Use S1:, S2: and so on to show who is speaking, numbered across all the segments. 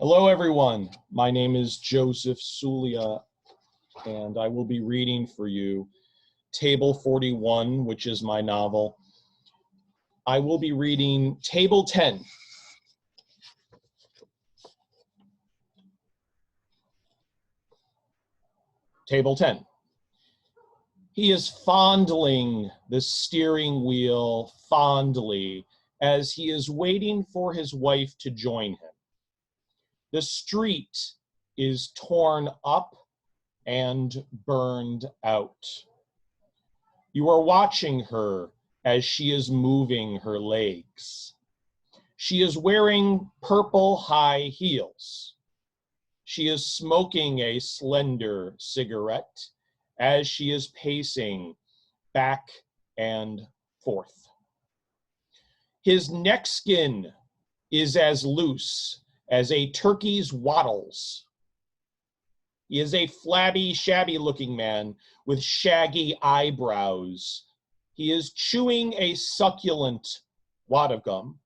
S1: Hello, everyone. My name is Joseph Suglia, and I will be reading for you Table 41, which is my novel. I will be reading Table 10. Table 10. He is fondling the steering wheel fondly as he is waiting for his wife to join him. The street is torn up and burned out. You are watching her as she is moving her legs. She is wearing purple high heels. She is smoking a slender cigarette as she is pacing back and forth. His neck skin is as loose as a turkey's wattles. He is a flabby, shabby-looking man with shaggy eyebrows. He is chewing a succulent wad of gum.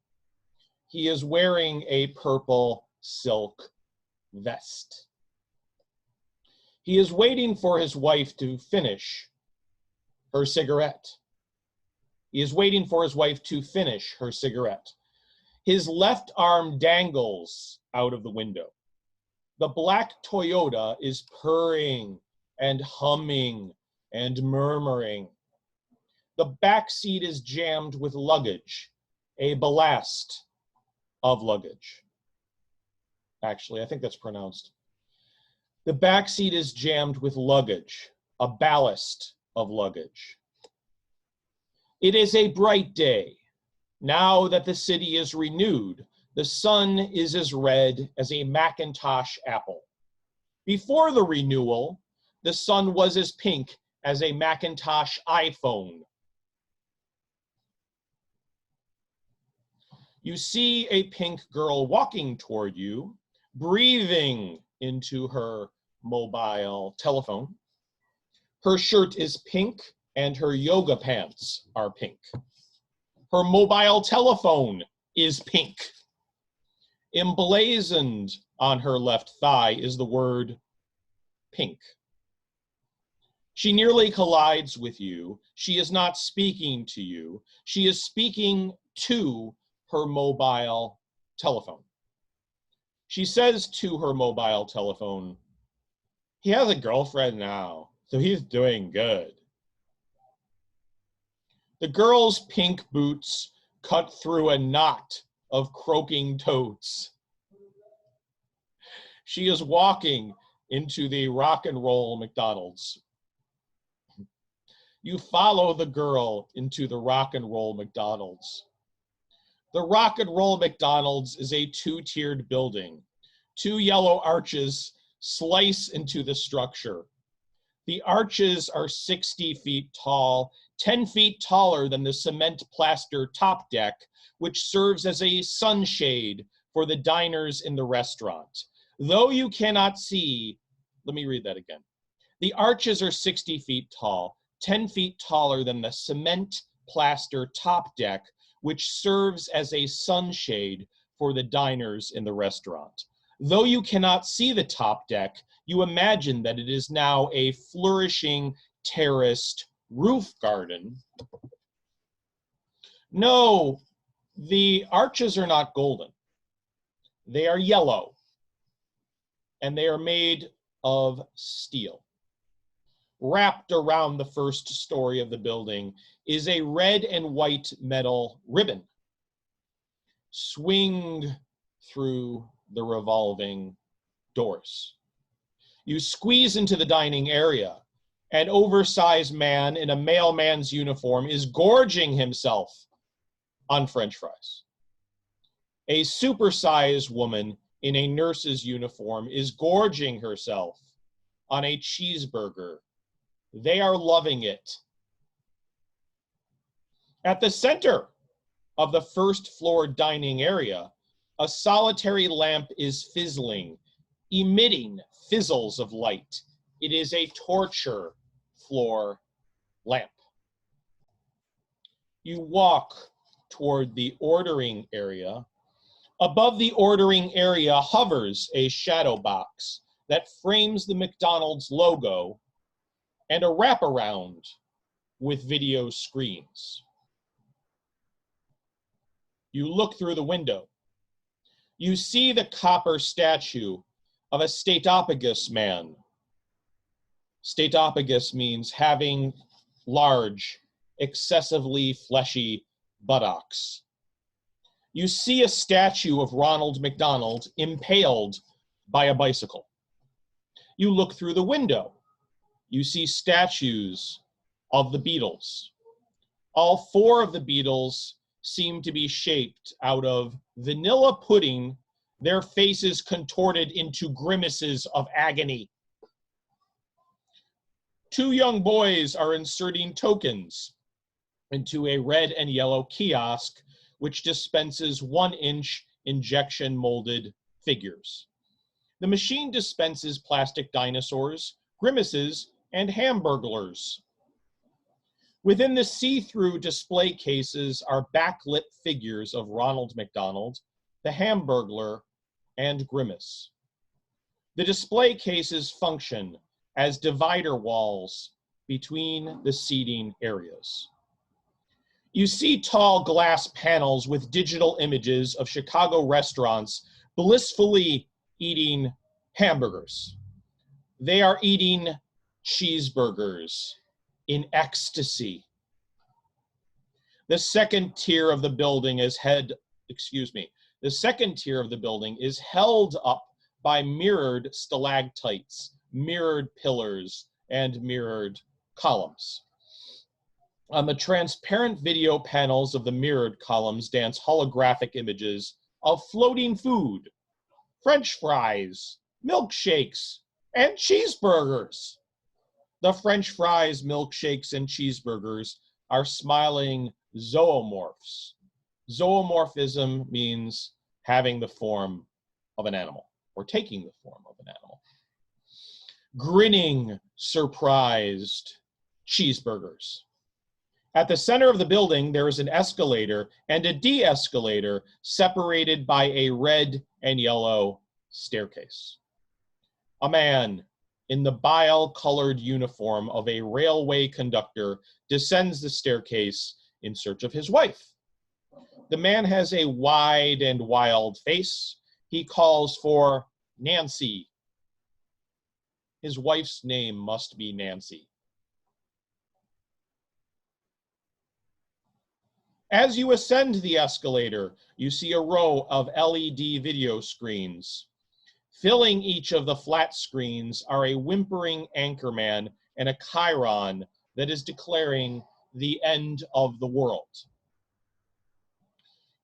S1: He is wearing a purple silk vest. He is waiting for his wife to finish her cigarette. He is waiting for his wife to finish her cigarette. His left arm dangles out of the window. The black Toyota is purring and humming and murmuring. The back seat is jammed with luggage, a ballast of luggage. Actually, I think that's pronounced. The back seat is jammed with luggage, a ballast of luggage. It is a bright day. Now that the city is renewed, the sun is as red as a Macintosh apple. Before the renewal, the sun was as pink as a Macintosh iPhone. You see a pink girl walking toward you, breathing into her mobile telephone. Her shirt is pink and her yoga pants are pink. Her mobile telephone is pink. Emblazoned on her left thigh is the word pink. She nearly collides with you. She is not speaking to you. She is speaking to her mobile telephone. She says to her mobile telephone, "He has a girlfriend now, so he's doing good." The girl's pink boots cut through a knot of croaking toads. She is walking into the Rock and Roll McDonalds. You follow the girl into the Rock and Roll McDonalds. The Rock and Roll McDonald's is a two-tiered building. Two yellow arches slice into the structure. The arches are 60 feet tall, 10 feet taller than the cement plaster top deck, which serves as a sunshade for the diners in the restaurant. Though you cannot see, let me read that again. The arches are 60 feet tall, 10 feet taller than the cement plaster top deck, which serves as a sunshade for the diners in the restaurant. Though you cannot see the top deck, you imagine that it is now a flourishing terraced roof garden. No, the arches are not golden. They are yellow, and they are made of steel. Wrapped around the first story of the building is a red and white metal ribbon. Swing through the revolving doors. You squeeze into the dining area. An oversized man in a mailman's uniform is gorging himself on French fries. A supersized woman in a nurse's uniform is gorging herself on a cheeseburger. They are loving it. At the center of the first floor dining area, a solitary lamp is fizzling, emitting fizzles of light. It is a torture floor lamp. You walk toward the ordering area. Above the ordering area hovers a shadow box that frames the McDonald's logo and a wraparound with video screens. You look through the window. You see the copper statue of a statopagus man. Statopagus means having large, excessively fleshy buttocks. You see a statue of Ronald McDonald impaled by a bicycle. You look through the window. You see statues of the Beatles. All four of the Beatles seem to be shaped out of vanilla pudding, their faces contorted into grimaces of agony. Two young boys are inserting tokens into a red and yellow kiosk, which dispenses 1-inch injection molded figures. The machine dispenses plastic dinosaurs, grimaces, and hamburglers. Within the see-through display cases are backlit figures of Ronald McDonald, the hamburglar, and Grimace. The display cases function as divider walls between the seating areas. You see tall glass panels with digital images of Chicago restaurants blissfully eating hamburgers. They are eating cheeseburgers in ecstasy. The second tier of the building is held up by mirrored stalactites, mirrored pillars, and mirrored columns. On the transparent video panels of the mirrored columns dance holographic images of floating food, French fries, milkshakes, and cheeseburgers. The French fries, milkshakes, and cheeseburgers are smiling zoomorphs. Zoomorphism means having the form of an animal, or taking the form of an animal. Grinning, surprised cheeseburgers. At the center of the building, there is an escalator and a de-escalator separated by a red and yellow staircase. A man in the bile-colored uniform of a railway conductor descends the staircase in search of his wife. The man has a wide and wild face. He calls for Nancy. His wife's name must be Nancy. As you ascend the escalator, you see a row of LED video screens. Filling each of the flat screens are a whimpering anchorman and a chyron that is declaring the end of the world.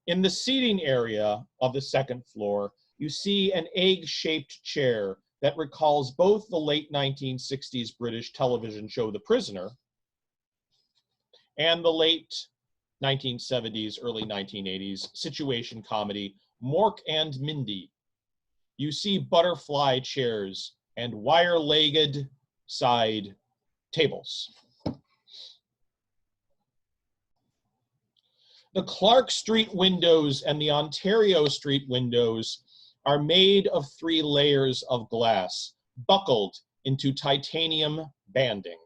S1: In the seating area of the second floor, you see an egg-shaped chair that recalls both the late 1960s British television show The Prisoner and the late 1970s, early 1980s situation comedy Mork and Mindy. You see butterfly chairs and wire-legged side tables. The Clark Street windows and the Ontario Street windows are made of 3 layers of glass, buckled into titanium banding.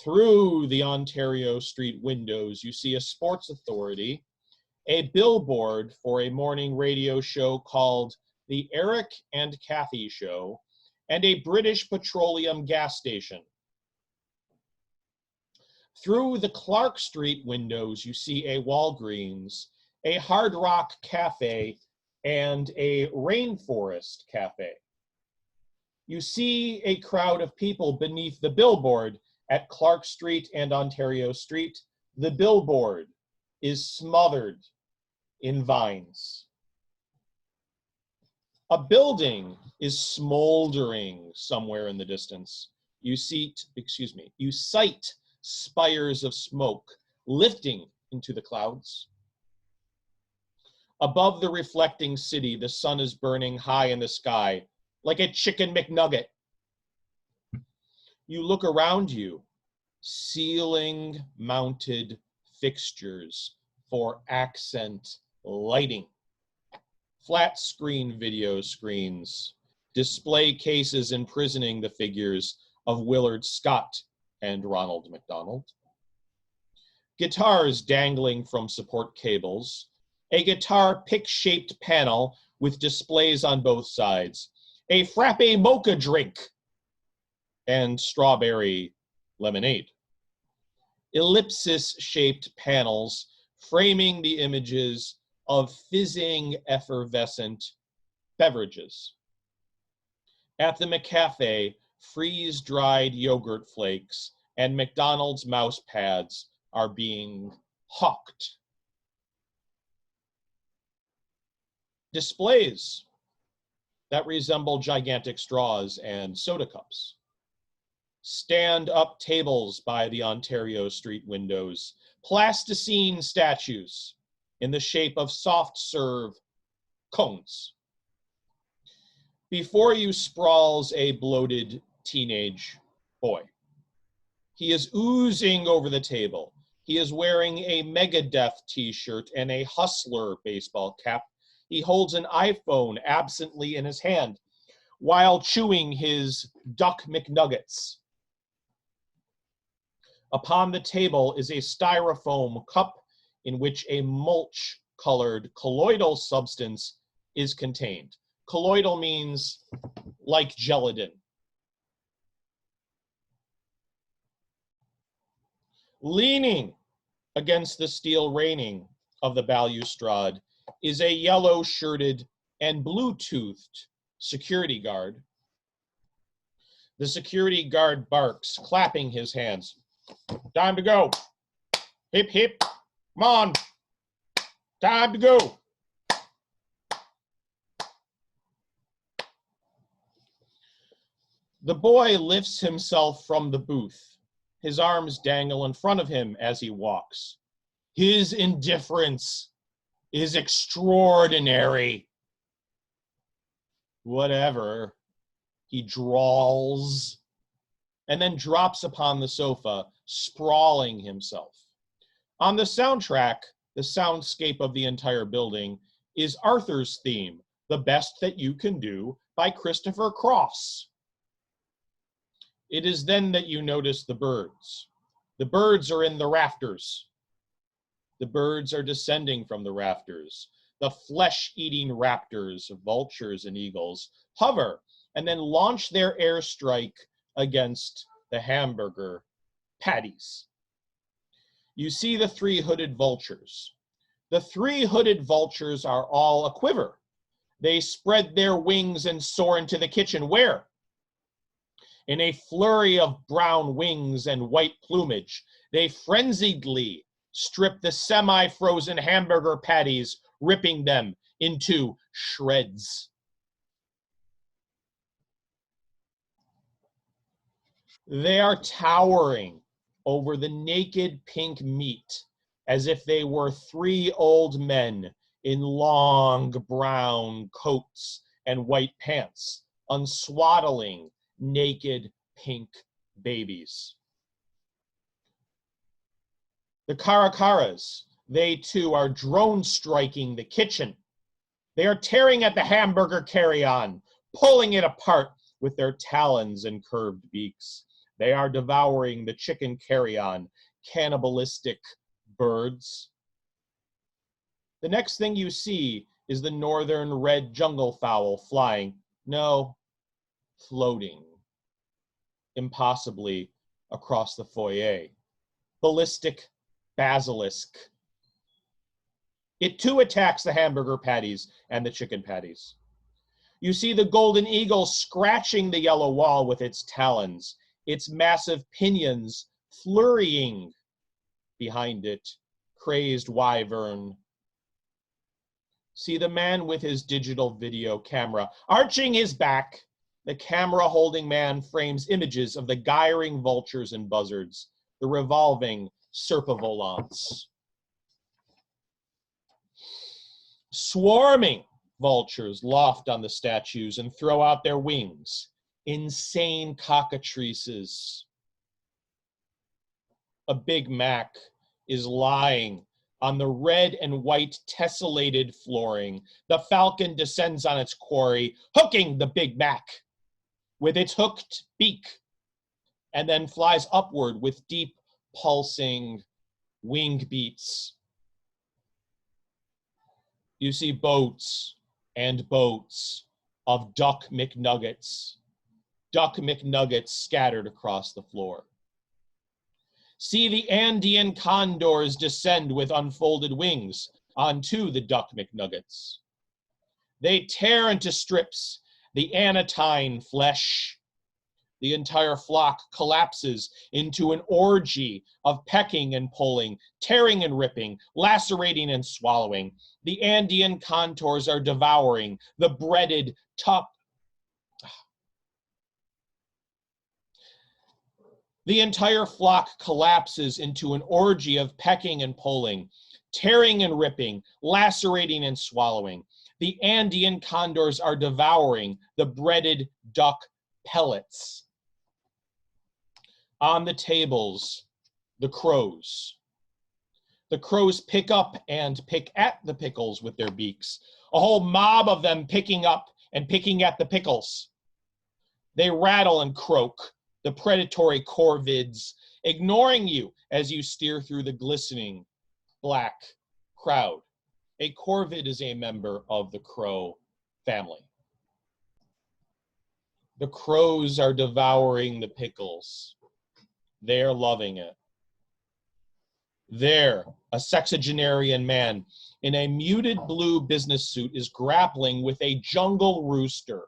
S1: Through the Ontario Street windows, you see a sports authority, a billboard for a morning radio show called The Eric and Kathy Show, and a British Petroleum gas station. Through the Clark Street windows, you see a Walgreens, a Hard Rock Cafe, and a Rainforest Cafe. You see a crowd of people beneath the billboard at Clark Street and Ontario Street. The billboard is smothered in vines. A building is smoldering somewhere in the distance. You sight spires of smoke lifting into the clouds. Above the reflecting city, the sun is burning high in the sky like a chicken McNugget. You look around you, ceiling-mounted fixtures for accent lighting. flat screen video screens, display cases imprisoning the figures of Willard Scott and Ronald McDonald, guitars dangling from support cables, a guitar pick-shaped panel with displays on both sides, a frappe mocha drink, and strawberry lemonade. Ellipsis-shaped panels framing the images of fizzing, effervescent beverages. At the McCafe, freeze-dried yogurt flakes and McDonald's mouse pads are being hawked. Displays that resemble gigantic straws and soda cups. Stand-up tables by the Ontario Street windows. Plasticine statues in the shape of soft-serve cones. Before you sprawls a bloated teenage boy. He is oozing over the table. He is wearing a Megadeth t-shirt and a Hustler baseball cap. He holds an iPhone absently in his hand while chewing his Duck McNuggets. Upon the table is a styrofoam cup in which a mulch-colored colloidal substance is contained. Colloidal means like gelatin. Leaning against the steel railing of the balustrade is a yellow-shirted and blue-toothed security guard. The security guard barks, clapping his hands. Time to go. Hip, hip. Come on. Time to go. The boy lifts himself from the booth. His arms dangle in front of him as he walks. His indifference is extraordinary. Whatever, he drawls, and then drops upon the sofa, sprawling himself. On the soundtrack, the soundscape of the entire building, is Arthur's theme, The Best That You Can Do, by Christopher Cross. It is then that you notice the birds. The birds are in the rafters. The birds are descending from the rafters. The flesh-eating raptors, vultures, and eagles hover and then launch their airstrike against the hamburger patties. You see the three-hooded vultures. The three-hooded vultures are all a quiver. They spread their wings and soar into the kitchen. Where? In a flurry of brown wings and white plumage, they frenziedly strip the semi-frozen hamburger patties, ripping them into shreds. They are towering over the naked pink meat as if they were three old men in long brown coats and white pants, unswaddling naked pink babies. The caracaras, they too are drone striking the kitchen. They are tearing at the hamburger carry-on, pulling it apart with their talons and curved beaks. They are devouring the chicken carry-on, cannibalistic birds. The next thing you see is the northern red jungle fowl flying, no, floating, impossibly across the foyer. Ballistic basilisk. It too attacks the hamburger patties and the chicken patties. You see the golden eagle scratching the yellow wall with its talons, its massive pinions flurrying behind it, crazed wyvern. See the man with his digital video camera arching his back. The camera-holding man frames images of the gyring vultures and buzzards, the revolving serpivolants. Swarming vultures loft on the statues and throw out their wings. Insane cockatrices. A Big Mac is lying On the red and white tessellated flooring, the falcon descends on its quarry, hooking the Big Mac with its hooked beak, and then flies upward with deep, pulsing wing beats. You see boats and boats of Duck McNuggets scattered across the floor. See the Andean condors descend with unfolded wings onto the Duck McNuggets. They tear into strips the anatine flesh. The entire flock collapses into an orgy of pecking and pulling, tearing and ripping, lacerating and swallowing. The Andean contours are devouring the breaded top. The entire flock collapses into an orgy of pecking and pulling, tearing and ripping, lacerating and swallowing. The Andean condors are devouring the breaded duck pellets. On the tables, the crows. The crows pick up and pick at the pickles with their beaks, a whole mob of them picking up and picking at the pickles. They rattle and croak, the predatory corvids, ignoring you as you steer through the glistening black crowd. A corvid is a member of the crow family. The crows are devouring the pickles. They're loving it. There, a sexagenarian man in a muted blue business suit is grappling with a jungle rooster,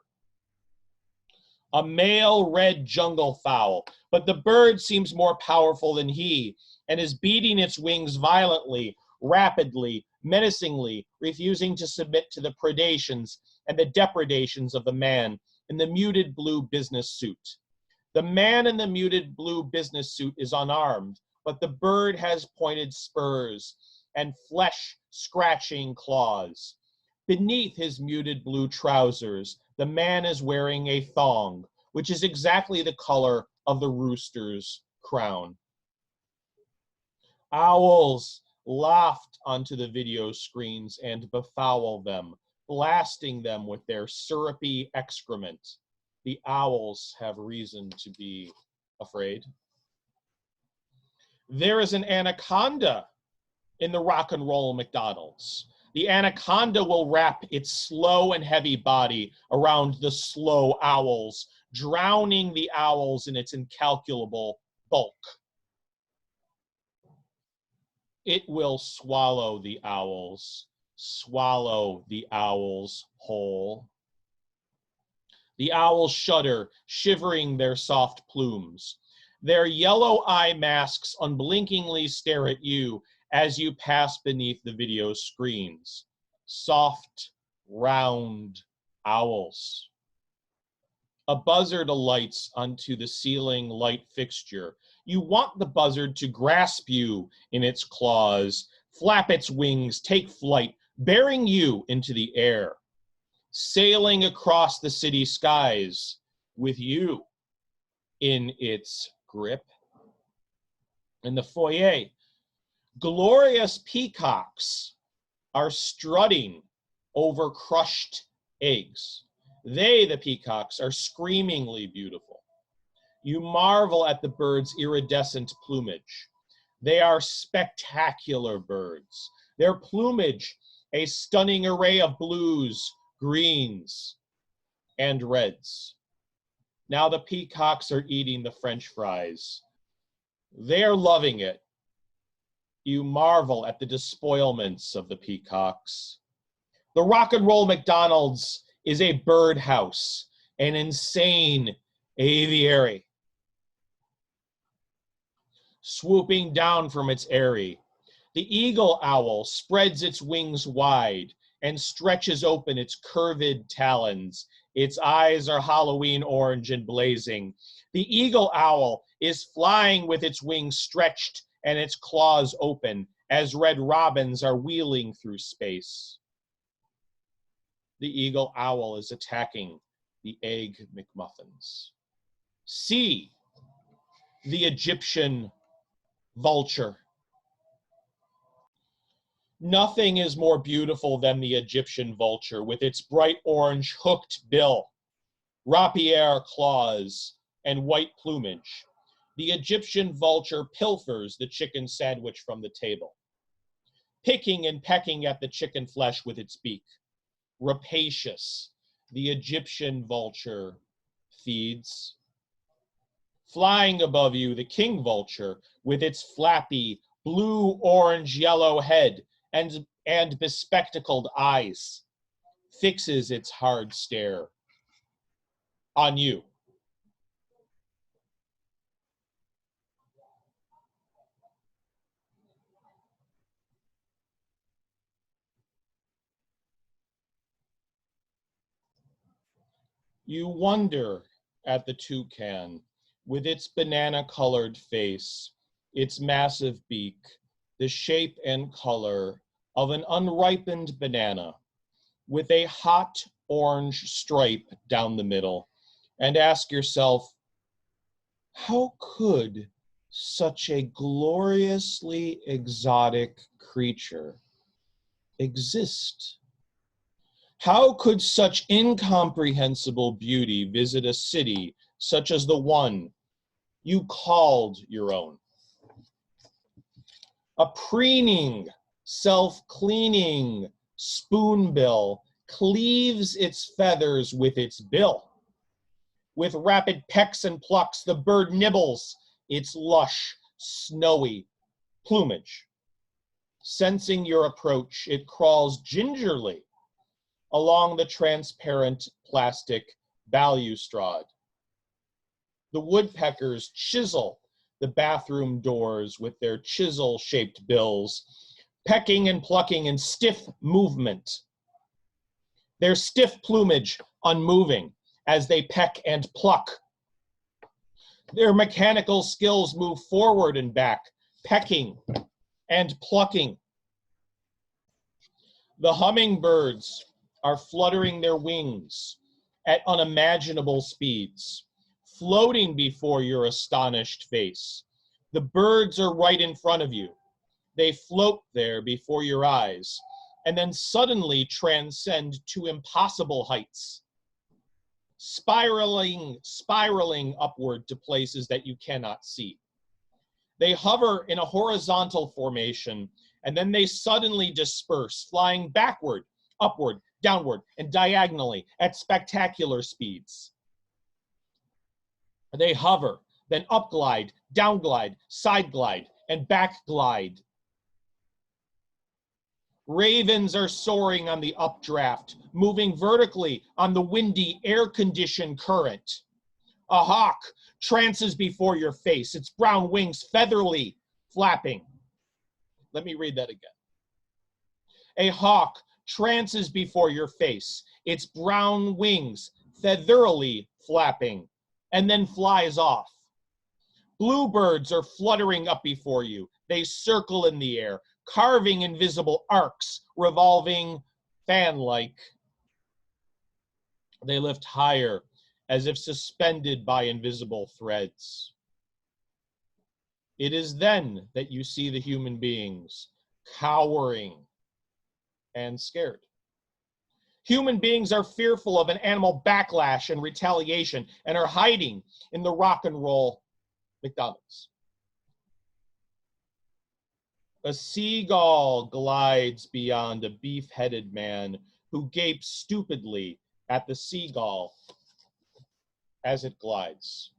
S1: a male red jungle fowl, but the bird seems more powerful than he and is beating its wings violently, rapidly, menacingly, refusing to submit to the predations and the depredations of the man in the muted blue business suit. The man in the muted blue business suit is unarmed, but the bird has pointed spurs and flesh-scratching claws. Beneath his muted blue trousers, the man is wearing a thong, which is exactly the color of the rooster's crown. Owls loft onto the video screens and befoul them, blasting them with their syrupy excrement. The owls have reason to be afraid. There is an anaconda in the Rock and Roll McDonalds. The anaconda will wrap its slow and heavy body around the slow owls, drowning the owls in its incalculable bulk. It will swallow the owls whole. The owls shudder, shivering their soft plumes. Their yellow eye masks unblinkingly stare at you as you pass beneath the video screens. Soft, round owls. A buzzard alights onto the ceiling light fixture. You want the buzzard to grasp you in its claws, flap its wings, take flight, bearing you into the air, sailing across the city skies with you in its grip. In the foyer, glorious peacocks are strutting over crushed eggs. They, the peacocks, are screamingly beautiful. You marvel at the birds' iridescent plumage. They are spectacular birds. Their plumage, a stunning array of blues, greens, and reds. Now the peacocks are eating the French fries. They're loving it. You marvel at the despoilments of the peacocks. The Rock and Roll McDonald's is a birdhouse, an insane aviary. Swooping down from its eyrie, the eagle owl spreads its wings wide and stretches open its curved talons. Its eyes are Halloween orange and blazing. The eagle owl is flying with its wings stretched and its claws open as red robins are wheeling through space. The eagle owl is attacking the egg McMuffins. See the Egyptian vulture. Nothing is more beautiful than the Egyptian vulture with its bright orange hooked bill, rapier claws, and white plumage. The Egyptian vulture pilfers the chicken sandwich from the table, picking and pecking at the chicken flesh with its beak. Rapacious, the Egyptian vulture feeds. Flying above you, the king vulture, with its flappy, blue, orange, yellow head and bespectacled eyes, fixes its hard stare on you. You wonder at the toucan with its banana-colored face, its massive beak, the shape and color of an unripened banana with a hot orange stripe down the middle, and ask yourself, how could such a gloriously exotic creature exist? How could such incomprehensible beauty visit a city such as the one you called your own? A preening, self-cleaning spoonbill cleaves its feathers with its bill. With rapid pecks and plucks, the bird nibbles its lush, snowy plumage. Sensing your approach, it crawls gingerly along the transparent plastic balustrade. The woodpeckers chisel the bathroom doors with their chisel-shaped bills, pecking and plucking in stiff movement. Their stiff plumage unmoving as they peck and pluck. Their mechanical skills move forward and back, pecking and plucking. The hummingbirds are fluttering their wings at unimaginable speeds, floating before your astonished face. The birds are right in front of you. They float there before your eyes, and then suddenly transcend to impossible heights, spiraling upward to places that you cannot see. They hover in a horizontal formation, and then they suddenly disperse, flying backward, upward, downward, and diagonally at spectacular speeds. They hover, then upglide, downglide, sideglide, and backglide. Ravens are soaring on the updraft, moving vertically on the windy, air-conditioned current. A hawk trances before your face, its brown wings featherly flapping. Let me read that again. A hawk trances before your face, its brown wings featherly flapping, and then flies off. Bluebirds are fluttering up before you. They circle in the air, carving invisible arcs, revolving fan-like. They lift higher, as if suspended by invisible threads. It is then that you see the human beings, cowering and scared. Human beings are fearful of an animal backlash and retaliation and are hiding in the rock and roll McDonalds. A seagull glides beyond a beef-headed man who gapes stupidly at the seagull as it glides.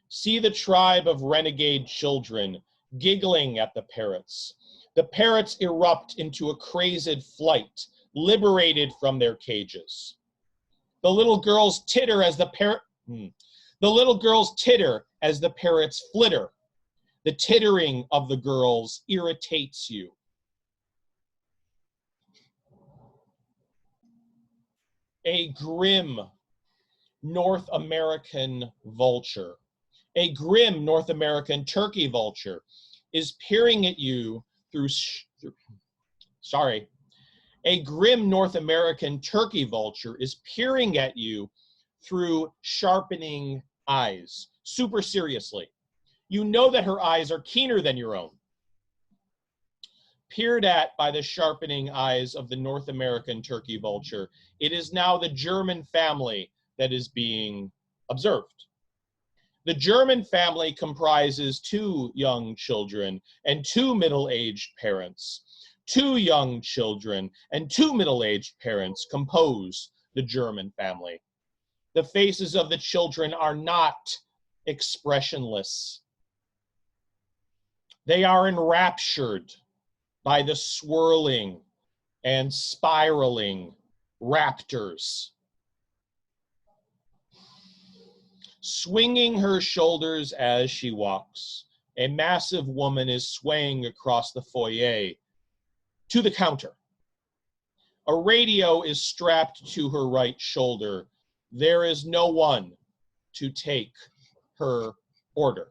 S1: See the tribe of renegade children giggling at the parrots. The parrots erupt into a crazed flight, liberated from their cages. The little girls titter as the parrots flitter. The tittering of the girls irritates you. A grim North American vulture, a grim North American turkey vulture is peering at you a grim North American turkey vulture is peering at you through sharpening eyes, super seriously. You know that her eyes are keener than your own. peered at by the sharpening eyes of the North American turkey vulture, it is now the German family that is being observed. The German family comprises 2 young children and 2 middle-aged parents. 2 young children and 2 middle-aged parents compose the German family. The faces of the children are not expressionless. They are enraptured by the swirling and spiraling raptors. Swinging her shoulders as she walks, a massive woman is swaying across the foyer to the counter. A radio is strapped to her right shoulder. There is no one to take her order.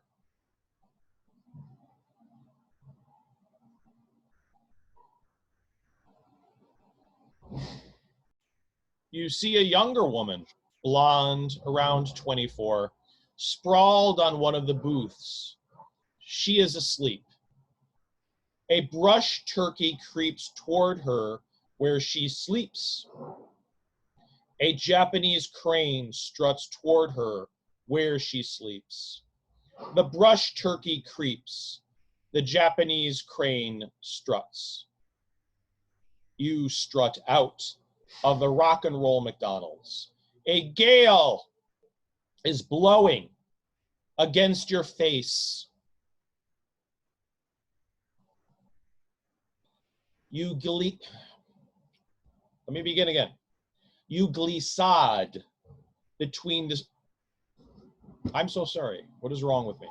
S1: You see a younger woman, blonde, around 24, sprawled on one of the booths. She is asleep. A brush turkey creeps toward her where she sleeps. A Japanese crane struts toward her where she sleeps. The brush turkey creeps. The Japanese crane struts. You strut out of the Rock and Roll McDonalds. A gale is blowing against your face. Let me begin again. You glissade between the... I'm so sorry. What is wrong with me?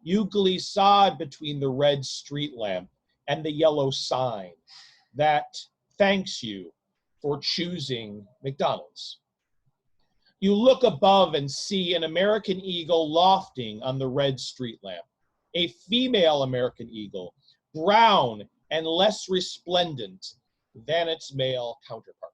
S1: You glissade between the red street lamp and the yellow sign that thanks you for choosing McDonald's. You look above and see an American eagle lofting on the red street lamp. A female American eagle, brown and less resplendent than its male counterpart.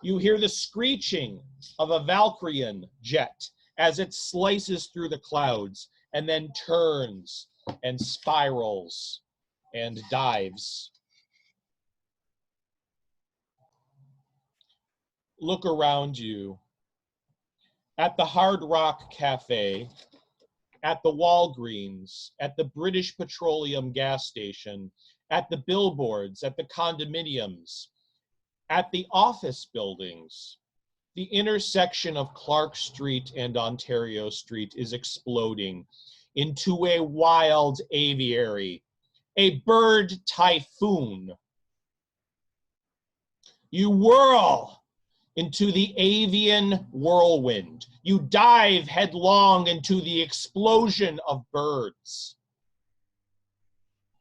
S1: You hear the screeching of a Valkyrian jet as it slices through the clouds and then turns and spirals and dives. Look around you at the Hard Rock Cafe, at the Walgreens, at the British Petroleum gas station, at the billboards, at the condominiums, at the office buildings. The intersection of Clark Street and Ontario Street is exploding into a wild aviary, a bird typhoon. You whirl into the avian whirlwind. You dive headlong into the explosion of birds.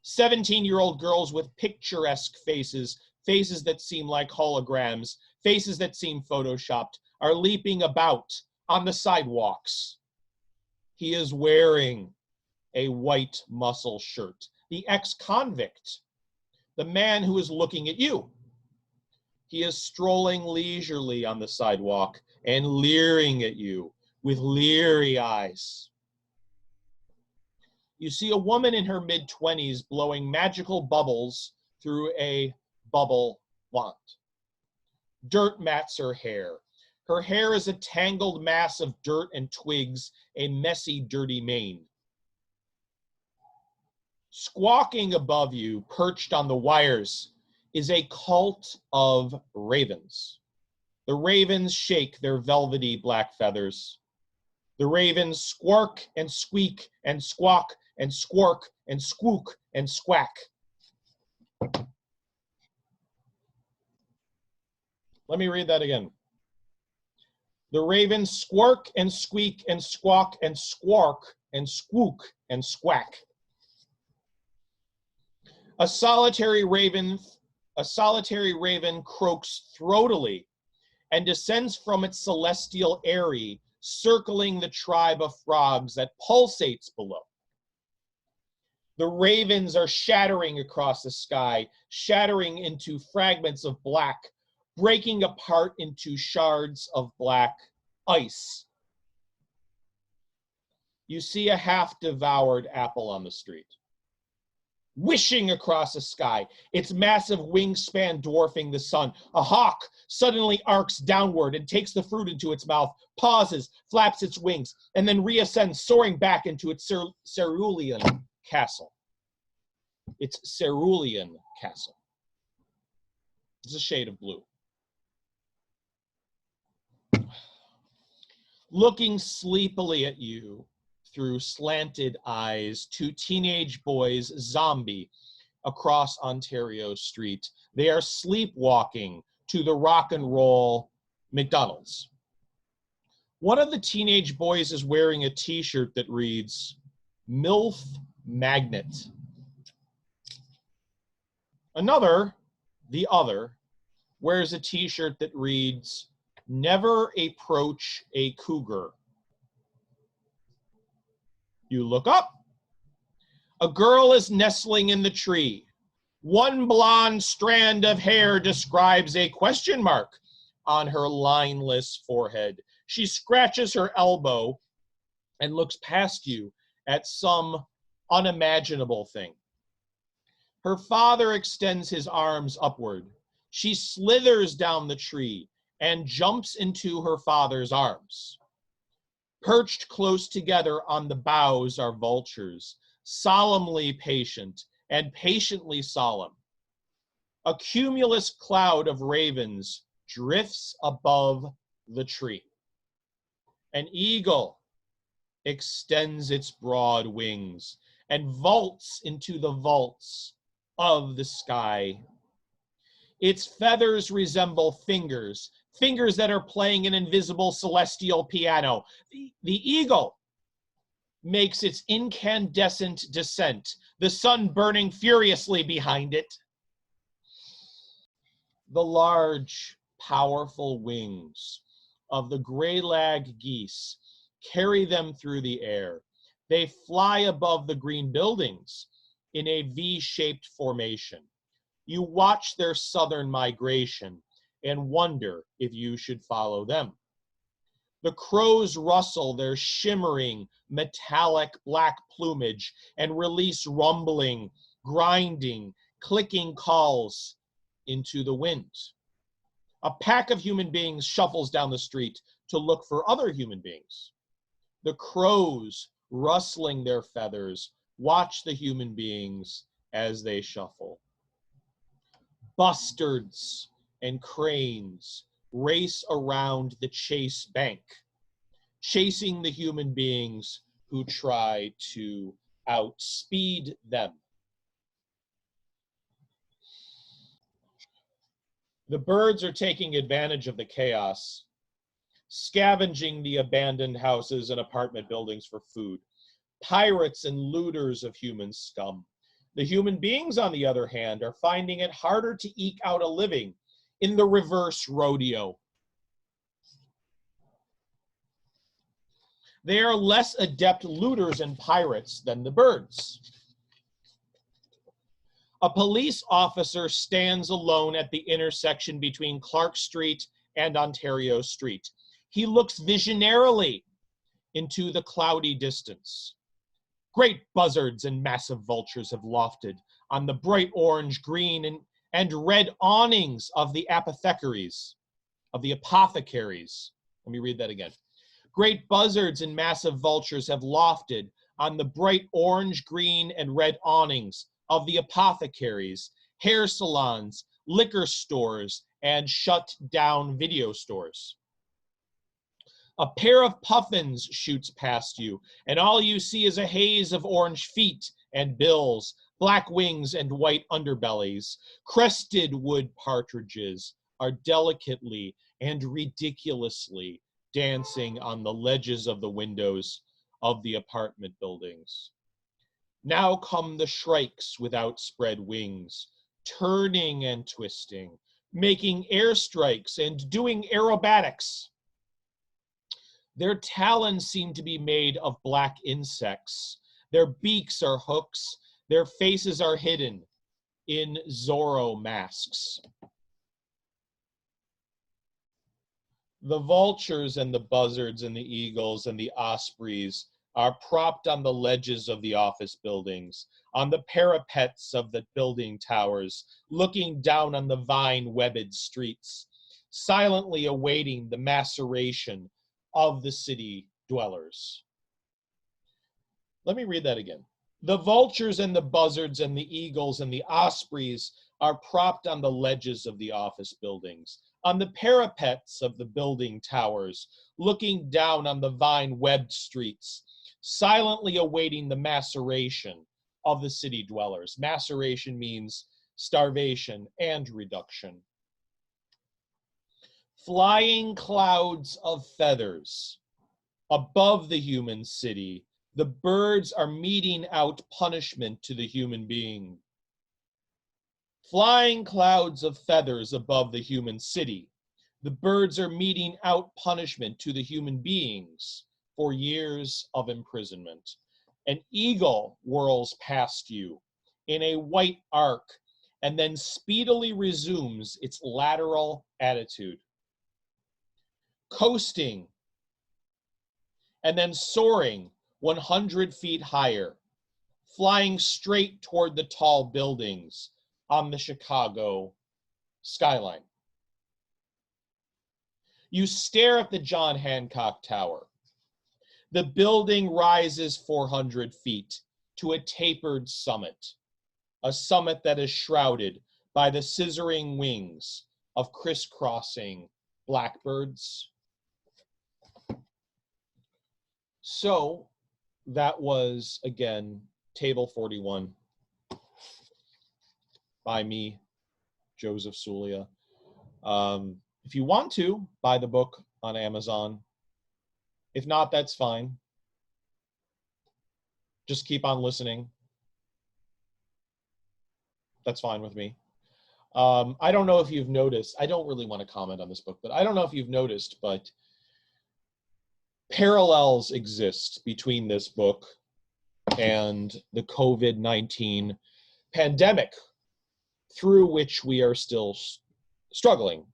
S1: 17-year-old girls with picturesque faces, faces that seem like holograms, faces that seem photoshopped, are leaping about on the sidewalks. He is wearing a white muscle shirt. The ex-convict, the man who is looking at you. He is strolling leisurely on the sidewalk and leering at you with leery eyes. You see a woman in her mid-20s blowing magical bubbles through a bubble wand. Dirt mats her hair. Her hair is a tangled mass of dirt and twigs, a messy, dirty mane. Squawking above you, perched on the wires, is a cult of ravens. The ravens shake their velvety black feathers. The ravens squark and squeak and squawk and squark and squook and squack. Let me read that again. The ravens squark and squeak and squawk and squark and squook and squack. A solitary raven croaks throatily and descends from its celestial eyrie, circling the tribe of frogs that pulsates below. The ravens are shattering across the sky, shattering into fragments of black, breaking apart into shards of black ice. You see a half-devoured apple on the street. whishing across the sky, its massive wingspan dwarfing the sun. A hawk suddenly arcs downward and takes the fruit into its mouth, pauses, flaps its wings, and then reascends, soaring back into its cerulean castle. Its cerulean castle. It's a shade of blue. Looking sleepily at you through slanted eyes, two teenage boys zombie across Ontario Street. They are sleepwalking to the rock and roll McDonald's. One of the teenage boys is wearing a t-shirt that reads, MILF Magnet. The other, wears a t-shirt that reads, Never approach a cougar. You look up. A girl is nestling in the tree. One blonde strand of hair describes a question mark on her lineless forehead. She scratches her elbow and looks past you at some unimaginable thing. Her father extends his arms upward. She slithers down the tree and jumps into her father's arms. Perched close together on the boughs are vultures, solemnly patient and patiently solemn. A cumulus cloud of ravens drifts above the tree. An eagle extends its broad wings and vaults into the vaults of the sky. Its feathers resemble fingers, fingers that are playing an invisible celestial piano. The eagle makes its incandescent descent, the sun burning furiously behind it. The large, powerful wings of the gray-lag geese carry them through the air. They fly above the green buildings in a V-shaped formation. You watch their southern migration and wonder if you should follow them. The crows rustle their shimmering, metallic black plumage and release rumbling, grinding, clicking calls into the wind. A pack of human beings shuffles down the street to look for other human beings. The crows, rustling their feathers, watch the human beings as they shuffle. Bustards and cranes race around the chase bank, chasing the human beings who try to outspeed them. The birds are taking advantage of the chaos, scavenging the abandoned houses and apartment buildings for food. Pirates and looters of human scum. The human beings, on the other hand, are finding it harder to eke out a living in the reverse rodeo. They are less adept looters and pirates than the birds. A police officer stands alone at the intersection between Clark Street and Ontario Street. He looks visionarily into the cloudy distance. Great buzzards and massive vultures have lofted on the bright orange, green, and red awnings of the apothecaries. Let me read that again. Great buzzards and massive vultures have lofted on the bright orange, green, and red awnings of the apothecaries, hair salons, liquor stores, and shut-down video stores. A pair of puffins shoots past you, and all you see is a haze of orange feet and bills, black wings and white underbellies. Crested wood partridges are delicately and ridiculously dancing on the ledges of the windows of the apartment buildings. Now come the shrikes with outspread wings, turning and twisting, making airstrikes and doing aerobatics. Their talons seem to be made of black insects. Their beaks are hooks. Their faces are hidden in Zorro masks. The vultures and the buzzards and the eagles and the ospreys are propped on the ledges of the office buildings, on the parapets of the building towers, looking down on the vine-webbed streets, silently awaiting the maceration of the city dwellers. Let me read that again. The vultures and the buzzards and the eagles and the ospreys are propped on the ledges of the office buildings, on the parapets of the building towers, looking down on the vine-webbed streets, silently awaiting the maceration of the city dwellers. Maceration means starvation and reduction. Flying clouds of feathers above the human city, the birds are meting out punishment to the human being. Flying clouds of feathers above the human city, the birds are meting out punishment to the human beings for years of imprisonment. An eagle whirls past you in a white arc and then speedily resumes its lateral attitude, coasting and then soaring 100 feet higher, flying straight toward the tall buildings on the Chicago skyline. You stare at the John Hancock Tower. The building rises 400 feet to a tapered summit, a summit that is shrouded by the scissoring wings of crisscrossing blackbirds. So that was, again, Table 41 by me, Joseph Suglia. If you want to, buy the book on Amazon. If not, that's fine. Just keep on listening. That's fine with me. I don't know if you've noticed, I don't really want to comment on this book, but I don't know if you've noticed, but parallels exist between this book and the COVID-19 pandemic through which we are still struggling.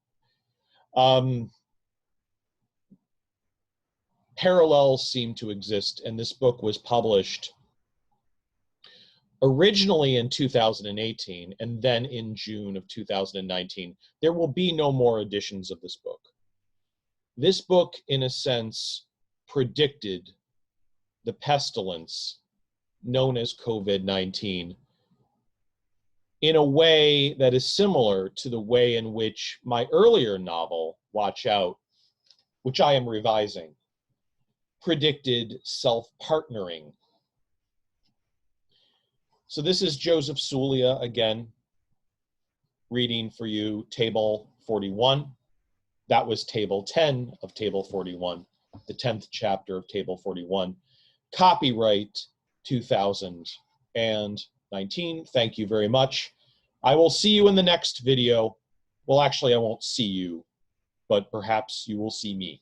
S1: Parallels seem to exist, and this book was published originally in 2018 and then in June of 2019. There will be no more editions of this book. This book, in a sense, predicted the pestilence known as COVID-19 in a way that is similar to the way in which my earlier novel, Watch Out, which I am revising, predicted self-partnering. So this is Joseph Suglia again, reading for you Table 41. That was Table 10 of Table 41, the 10th chapter of Table 41. Copyright 2019. Thank you very much. I will see you in the next video. Well, actually, I won't see you, but perhaps you will see me.